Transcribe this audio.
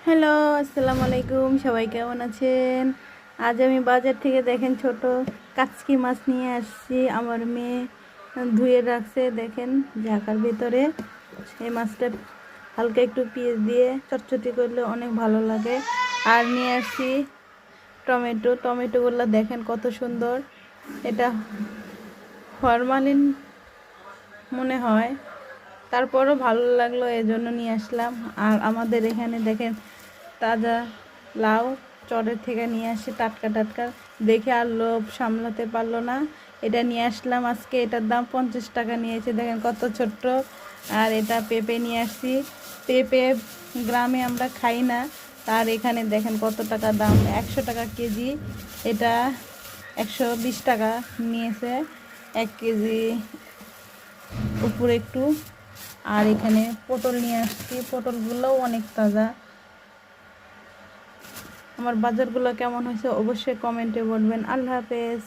Hello, আসসালামু আলাইকুম। সবাই কেমন আছেন? আজ আমি বাজার থেকে দেখেন ছোট কাচকি মাছ নিয়ে আসছি। আমার মেয়ে ধুয়ে রাখছে, দেখেন ঝাঁকার ভিতরে। এই মাছটা হালকা একটু পেঁয়াজ দিয়ে চটচটি করলে অনেক ভালো লাগে। আর নিয়ে আসছি টমেটোগুলো দেখেন কত সুন্দর। এটা ফরমালিন মনে হয়, তারপরও ভালো লাগলো, এজন্য নিয়ে আসলাম। আর আমাদের এখানে দেখেন তাজা লাউ চরের থেকে নিয়ে আসি, টাটকা টাটকা। দেখে আর লোভ সামলাতে পারলো না, এটা নিয়ে আসলাম আজকে। এটার দাম 50 টাকা নিয়েছে, দেখেন কত ছোট্ট। আর এটা পেঁপে নিয়ে আসছি। পেঁপে গ্রামে আমরা খাই না, তার এখানে দেখেন কত টাকা দাম, 100 টাকা কেজি। এটা 120 টাকা নিয়েছে 1 কেজি উপরে একটু। আর এখানে পটল নিয়ে আসছি, পটলগুলোও অনেক তাজা। আমার বাজারগুলো কেমন হয়েছে অবশ্যই কমেন্টে বলবেন। আল্লাহ হাফেজ।